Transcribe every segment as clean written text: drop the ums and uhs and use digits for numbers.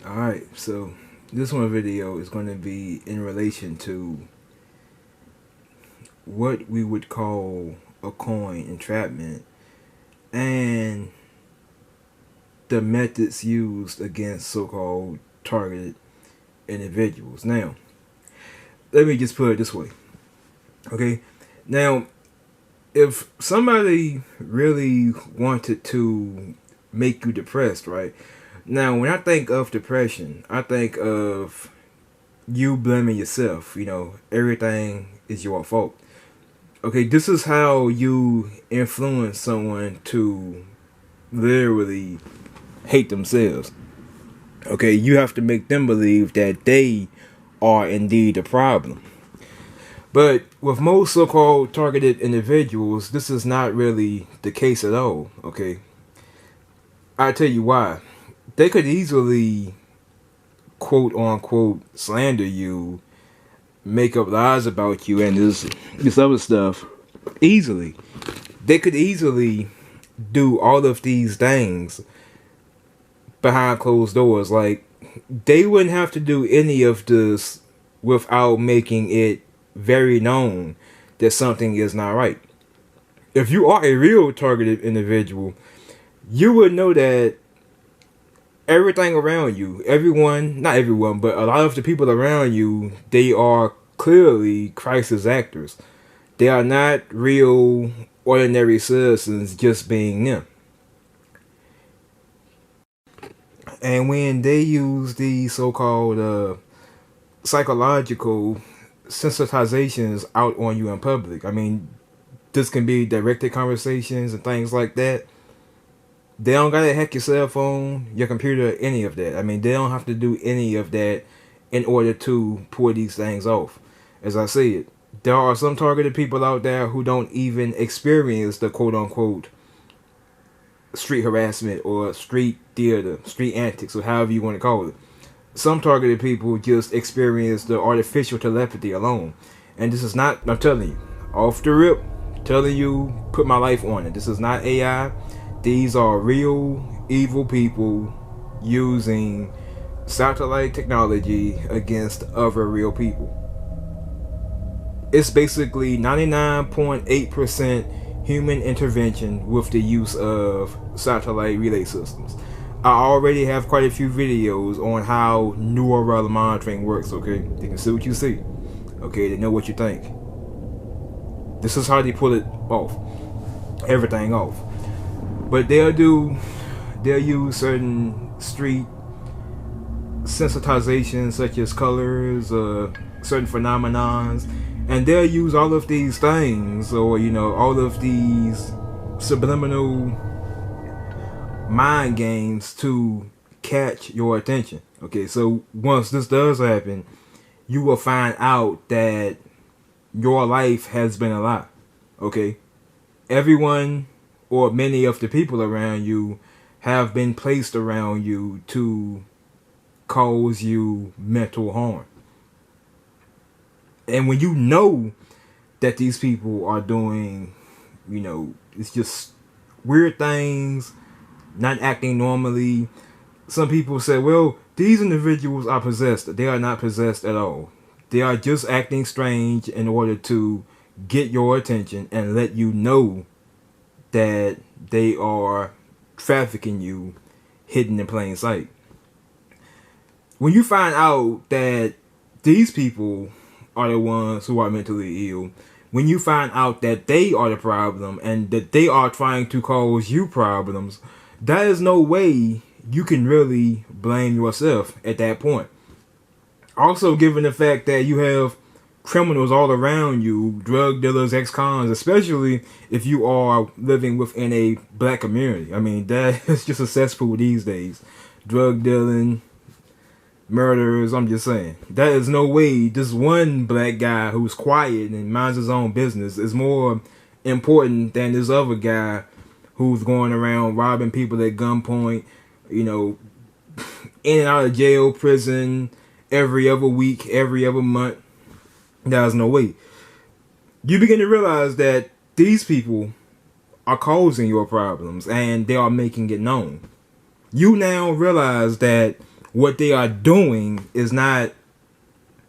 Alright, so this one video is going to be in relation to what we would call a coin entrapment and the methods used against so-called targeted individuals. Now, let me just put it this way. Okay, now if somebody really wanted to make you depressed, right? Now, when I think of depression, I think of you blaming yourself. Everything is your fault. Okay, this is how you influence someone to literally hate themselves. Okay, you have to make them believe that they are indeed the problem. But with most so-called targeted individuals, this is not really the case at all. Okay, I'll tell you why. They could easily, quote unquote, slander you, make up lies about you, and this other stuff. Easily. They could easily do all of these things behind closed doors. Like, they wouldn't have to do any of this without making it very known that something is not right. If you are a real targeted individual, you would know that everything around you, everyone, not everyone, but a lot of the people around you, they are clearly crisis actors. They are not real, ordinary citizens just being them. And when they use these so-called psychological sensitizations out on you in public, I mean, this can be directed conversations and things like that. They don't gotta hack your cell phone, your computer, any of that. I mean, they don't have to do any of that in order to pull these things off. As I said, there are some targeted people out there who don't even experience the quote-unquote street harassment or street theater, street antics, or however you want to call it. Some targeted people just experience the artificial telepathy alone. And this is not, I'm telling you, off the rip, telling you, put my life on it. This is not AI. These are real evil people using satellite technology against other real people. It's basically 99.8% human intervention with the use of satellite relay systems. I already have quite a few videos on how neural monitoring works, okay? They can see what you see. Okay, they know what you think. This is how they pull it off. Everything off. But they'll use certain street sensitizations such as colors, certain phenomenons, and they'll use all of these things, or all of these subliminal mind games to catch your attention. Okay, so once this does happen, you will find out that your life has been a lie. Okay, everyone or many of the people around you have been placed around you to cause you mental harm. And when you know that these people are doing, it's just weird things, not acting normally, some people say, well, these individuals are possessed. They are not possessed at all. They are just acting strange in order to get your attention and let you know that they are trafficking you hidden in plain sight. When you find out that these people are the ones who are mentally ill, when you find out that they are the problem and that they are trying to cause you problems, there is no way you can really blame yourself at that point. Also, given the fact that you have criminals all around you, drug dealers, ex-cons, especially if you are living within a black community. I mean, that is just a cesspool these days. Drug dealing, murderers, I'm just saying. There is no way this one black guy who's quiet and minds his own business is more important than this other guy who's going around robbing people at gunpoint, in and out of jail, prison, every other week, every other month. There's no way. You begin to realize that these people are causing your problems and they are making it known. You now realize that What they are doing is not,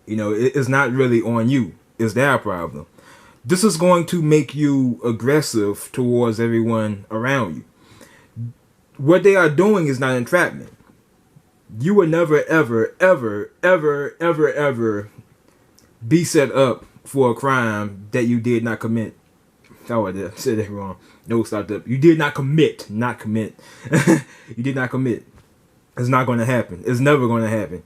it's not really on you. It's their problem. This is going to make you aggressive towards everyone around you. What they are doing is not entrapment. You will never, ever, ever, ever, ever, ever be set up for a crime that you did not commit. Oh, I said that wrong. No, stop up. You did not commit. Not commit. You did not commit. It's not going to happen. It's never going to happen.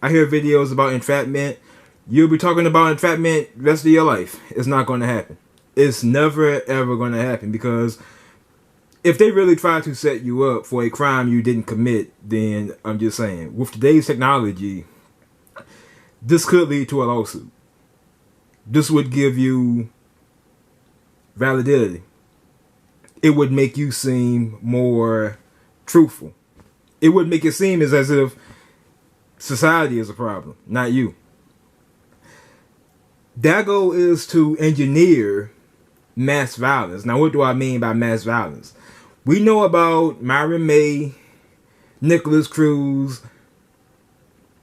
I hear videos about entrapment. You'll be talking about entrapment the rest of your life. It's not going to happen. It's never, ever going to happen, because if they really try to set you up for a crime you didn't commit, then I'm just saying, with today's technology, this could lead to a lawsuit. This would give you validity. It would make you seem more truthful. It would make it seem as if society is a problem, not you. Their goal is to engineer mass violence. Now, what do I mean by mass violence? We know about Myron May, Nicholas Cruz,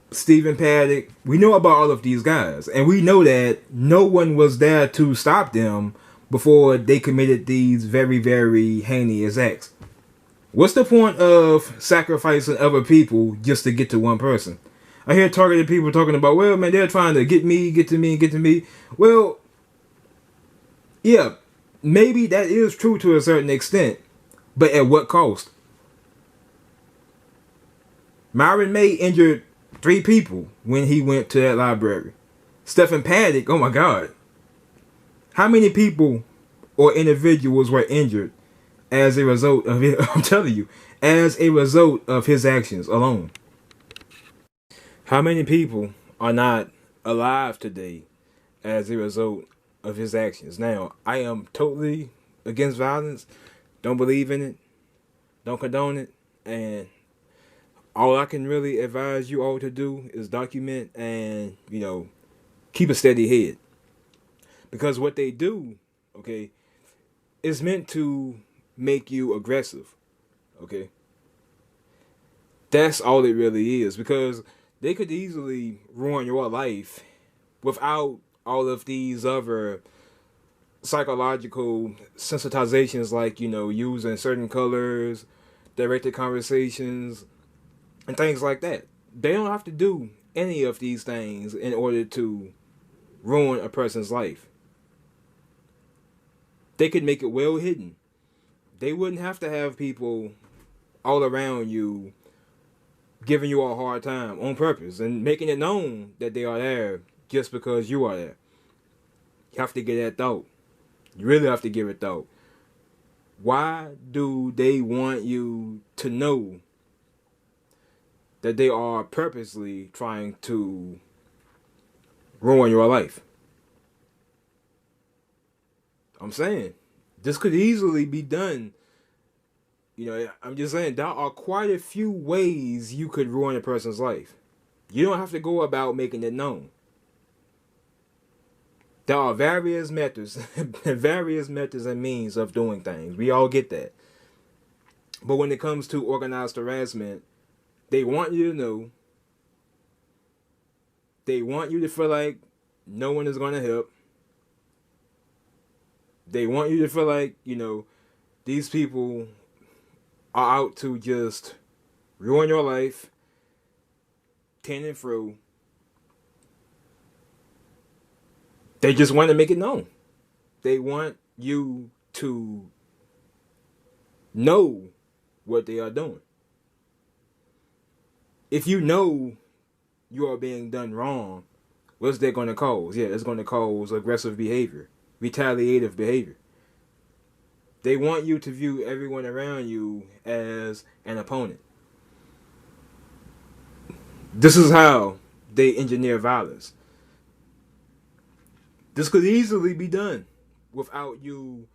Stephen Paddock. We know about all of these guys. And we know that no one was there to stop them before they committed these very, very heinous acts. What's the point of sacrificing other people just to get to one person? I hear targeted people talking about, well, man, they're trying to get me, get to me, get to me. Well, yeah, maybe that is true to a certain extent, but at what cost? Myron May injured 3 people when he went to that library. Stephen Paddock, oh my God. How many people or individuals were injured as a result of it? I'm telling you, as a result of his actions alone. How many people are not alive today as a result of his actions? Now, I am totally against violence. Don't believe in it. Don't condone it. And all I can really advise you all to do is document and, keep a steady head. Because what they do, okay, is meant to make you aggressive. Okay? That's all it really is. Because they could easily ruin your life without all of these other psychological sensitizations, like, using certain colors, directed conversations, and things like that. They don't have to do any of these things in order to ruin a person's life. They could make it well hidden. They wouldn't have to have people all around you giving you a hard time on purpose and making it known that they are there just because you are there. You have to get that thought. You really have to give it thought. Why do they want you to know that they are purposely trying to ruin your life? I'm saying, this could easily be done. I'm just saying, there are quite a few ways you could ruin a person's life. You don't have to go about making it known. There are various methods, and means of doing things. We all get that. But when it comes to organized harassment, they want you to know. They want you to feel like no one is going to help. They want you to feel like, these people are out to just ruin your life, ten and fro. They just want to make it known. They want you to know what they are doing. If you know you are being done wrong, what's that going to cause? Yeah, it's going to cause aggressive behavior, retaliative behavior. They want you to view everyone around you as an opponent. This is how they engineer violence. This could easily be done without you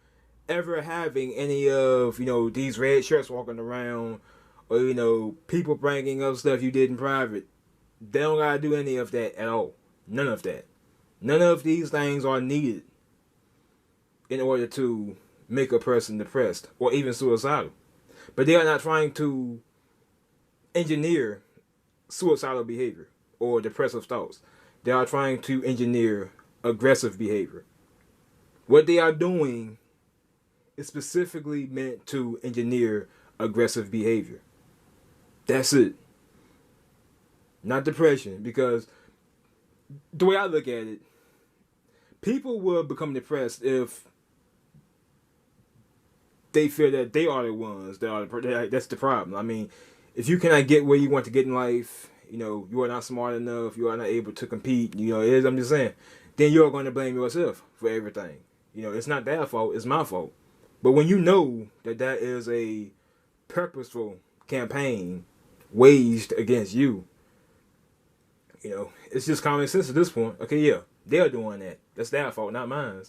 ever having any of, these red shirts walking around, or, people bringing up stuff you did in private. They don't gotta do any of that at all. None of that. None of these things are needed in order to make a person depressed or even suicidal. But they are not trying to engineer suicidal behavior or depressive thoughts. They are trying to engineer aggressive behavior. What they are doing is specifically meant to engineer aggressive behavior. That's it. Not depression, because the way I look at it, people will become depressed if they feel that they are the ones that are that's the problem. I mean, if you cannot get where you want to get in life, you are not smart enough, you are not able to compete, I'm just saying, then you're going to blame yourself for everything. It's not their fault, it's my fault. But when you know that that is a purposeful campaign waged against you, it's just common sense at this point. Okay, yeah, they're doing that. That's their fault, not mine.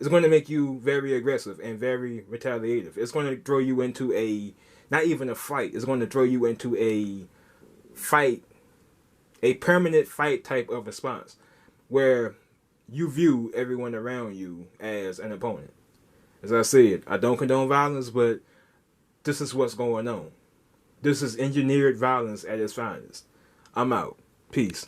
It's going to make you very aggressive and very retaliative. It's going to throw you into not even a fight. It's going to throw you into a fight, a permanent fight type of response, where you view everyone around you as an opponent. As I said, I don't condone violence, but this is what's going on. This is engineered violence at its finest. I'm out. Peace.